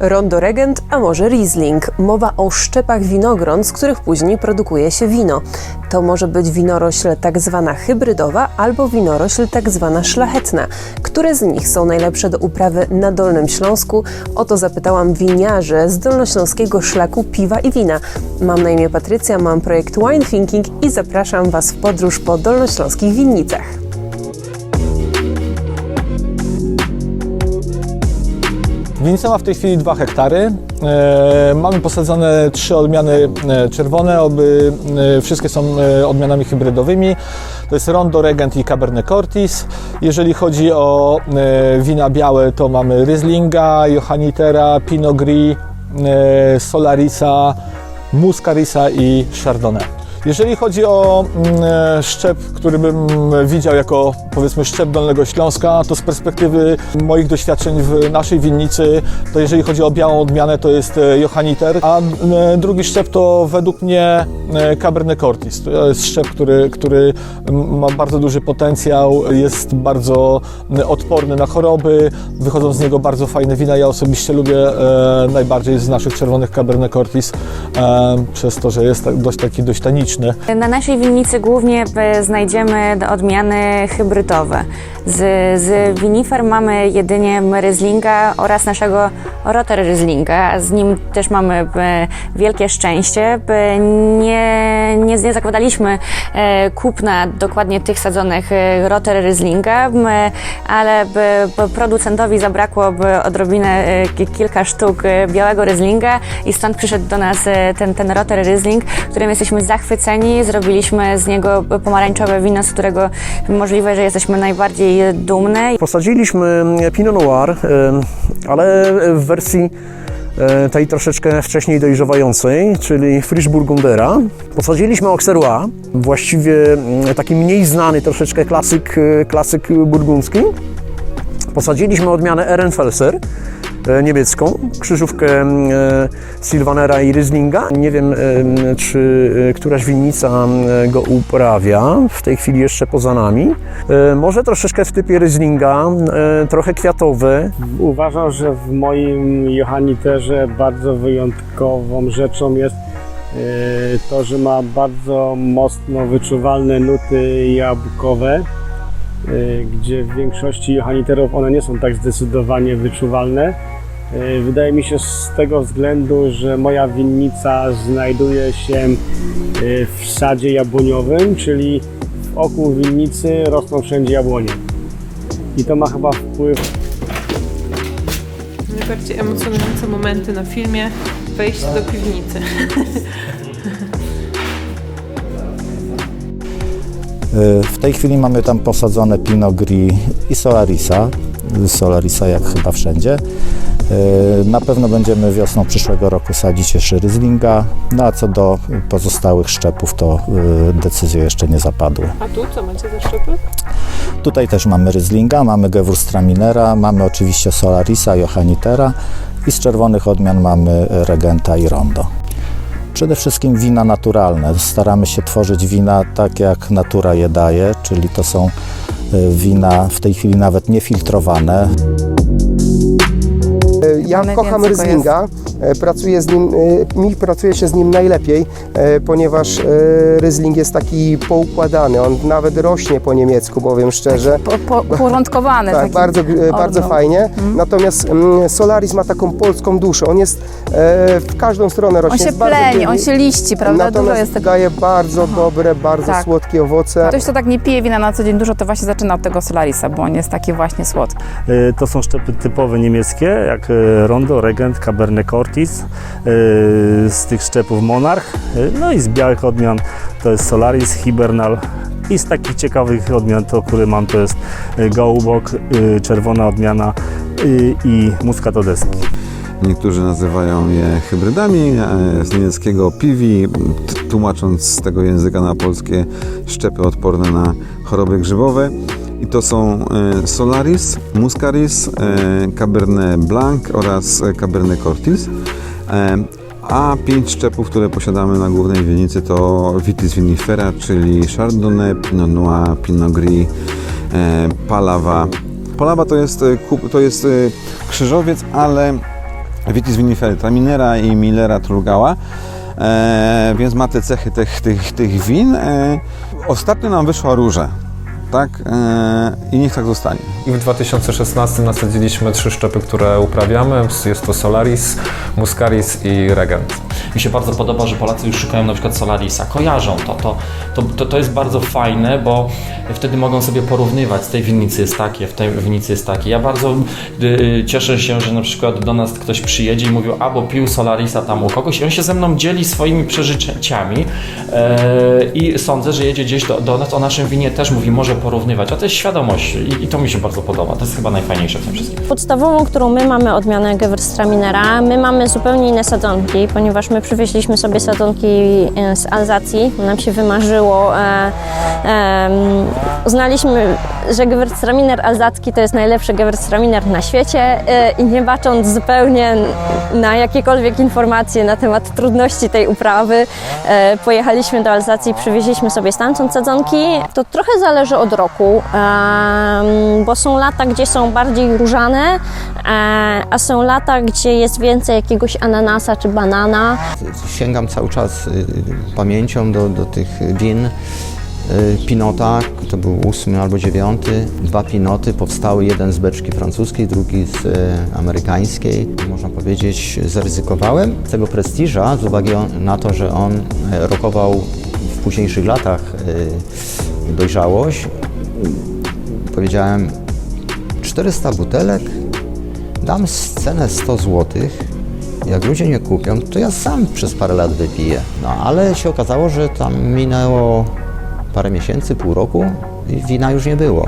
Rondo Regent, a może Riesling. Mowa o szczepach winogron, z których później produkuje się wino. To może być winorośl tak zwana hybrydowa albo winorośl tak zwana szlachetna. Które z nich są najlepsze do uprawy na Dolnym Śląsku? O to zapytałam winiarzy z Dolnośląskiego Szlaku Piwa i Wina. Mam na imię Patrycja, mam projekt Wine Thinking i zapraszam Was w podróż po dolnośląskich winnicach. Winnica ma w tej chwili 2 hektary. Mamy posadzone 3 odmiany czerwone, wszystkie są odmianami hybrydowymi. To jest Rondo, Regent i Cabernet Cortis. Jeżeli chodzi o wina białe, to mamy Rieslinga, Johannitera, Pinot Gris, Solarisa, Muscarisa i Chardonnay. Jeżeli chodzi o szczep, który bym widział jako, powiedzmy, szczep Dolnego Śląska, to z perspektywy moich doświadczeń w naszej winnicy, to jeżeli chodzi o białą odmianę, to jest Johanniter, a drugi szczep to według mnie Cabernet Cortis. To jest szczep, który ma bardzo duży potencjał, jest bardzo odporny na choroby, wychodzą z niego bardzo fajne wina. Ja osobiście lubię najbardziej z naszych czerwonych Cabernet Cortis, przez to, że jest dość taniczny. Na naszej winnicy głównie znajdziemy odmiany hybrydowe. Z winifer mamy jedynie Rieslinga oraz naszego Roter Rieslinga. Z nim też mamy wielkie szczęście. Nie zakładaliśmy kupna dokładnie tych sadzonych Roter Rieslinga, ale producentowi zabrakło odrobinę kilka sztuk białego Rieslinga i stąd przyszedł do nas ten Roter Riesling, którym jesteśmy zachwyceni. Zrobiliśmy z niego pomarańczowe wino, z którego możliwe, że jesteśmy najbardziej dumne. Posadziliśmy Pinot Noir, ale w wersji tej troszeczkę wcześniej dojrzewającej, czyli Frisch Burgundera. Posadziliśmy Auxerrois, właściwie taki mniej znany troszeczkę klasyk burgundzki. Posadziliśmy odmianę Ehrenfelser, niemiecką, krzyżówkę Sylvanera i Rieslinga. Nie wiem, czy któraś winnica go uprawia, w tej chwili jeszcze poza nami. Może troszeczkę w typie Rieslinga, trochę kwiatowy. Uważam, że w moim Johanniterze bardzo wyjątkową rzeczą jest to, że ma bardzo mocno wyczuwalne nuty jabłkowe, gdzie w większości Johanniterów one nie są tak zdecydowanie wyczuwalne. Wydaje mi się z tego względu, że moja winnica znajduje się w sadzie jabłoniowym, czyli wokół winnicy rosną wszędzie jabłonie. I to ma chyba wpływ. Najbardziej emocjonujące momenty na filmie: wejście do piwnicy. W tej chwili mamy tam posadzone Pinot Gris i Solarisa jak chyba wszędzie. Na pewno będziemy wiosną przyszłego roku sadzić jeszcze Rieslinga, no a co do pozostałych szczepów, to decyzje jeszcze nie zapadły. A tu co macie za szczepy? Tutaj też mamy Rieslinga, mamy Gewurstraminera, mamy oczywiście Solarisa, Johannitera i z czerwonych odmian mamy Regenta i Rondo. Przede wszystkim wina naturalne. Staramy się tworzyć wina tak, jak natura je daje, czyli to są wina w tej chwili nawet niefiltrowane. Ja kocham Rieslinga, pracuje się z nim najlepiej, ponieważ Riesling jest taki poukładany, on nawet rośnie po niemiecku, powiem szczerze. Porządkowany. Tak, bardzo fajnie. Natomiast Solaris ma taką polską duszę, on jest w każdą stronę rośnie. On się pleni, on się liści, prawda? Natomiast jest tego... daje bardzo dobre, bardzo słodkie owoce. Ktoś, kto tak nie pije wina na co dzień dużo, to właśnie zaczyna od tego Solarisa, bo on jest taki właśnie słodki. To są szczepy typowe niemieckie, jak Rondo, Regent, Cabernet Cortis, z tych szczepów Monarch, no i z białych odmian to jest Solaris, Hibernal i z takich ciekawych odmian to, które mam, to jest Gołubok, czerwona odmiana i Muscat Odeski. Niektórzy nazywają je hybrydami, z niemieckiego piwi, tłumacząc z tego języka na polskie szczepy odporne na choroby grzybowe. I to są Solaris, Muscaris, Cabernet Blanc oraz Cabernet Cortis. A 5 szczepów, które posiadamy na głównej winnicy, to Vitis vinifera, czyli Chardonnay, Pinot Noir, Pinot Gris, Palava. Palava to jest krzyżowiec, ale Vitis vinifera traminera i Millera Trugała, więc ma te cechy tych win. Ostatnio nam wyszła róża, tak? I niech tak zostanie. I w 2016 nasadziliśmy 3 szczepy, które uprawiamy. Jest to Solaris, Muscaris i Regent. Mi się bardzo podoba, że Polacy już szukają na przykład Solarisa, kojarzą to jest bardzo fajne, bo wtedy mogą sobie porównywać, z tej winnicy jest takie, w tej winnicy jest takie. Ja bardzo cieszę się, że na przykład do nas ktoś przyjedzie i mówi, bo pił Solarisa tam u kogoś i on się ze mną dzieli swoimi przeżyciami i sądzę, że jedzie gdzieś do nas, o naszym winie też mówi, może porównywać, a to jest świadomość i to mi się bardzo podoba, to jest chyba najfajniejsze w tym wszystkim. Podstawową, którą my mamy odmianę Gewürztraminera, my mamy zupełnie inne sadzonki, ponieważ my przywieźliśmy sobie sadzonki z Alzacji, nam się wymarzyło, uznaliśmy, że Gewürztraminer alzacki to jest najlepszy Gewürztraminer na świecie i nie bacząc zupełnie na jakiekolwiek informacje na temat trudności tej uprawy, pojechaliśmy do Alzacji i przywieźliśmy sobie stamtąd sadzonki. To trochę zależy od roku, bo są lata, gdzie są bardziej różane, a są lata, gdzie jest więcej jakiegoś ananasa czy banana. Sięgam cały czas pamięcią do tych win. Pinota, to był 8 albo 9. 2 Pinoty powstały, jeden z beczki francuskiej, drugi z amerykańskiej. Można powiedzieć, zaryzykowałem tego prestiża z uwagi na to, że on rokował w późniejszych latach dojrzałość. Powiedziałem, 400 butelek, dam cenę 100 zł. Jak ludzie nie kupią, to ja sam przez parę lat wypiję. No ale się okazało, że tam minęło parę miesięcy, pół roku i wina już nie było.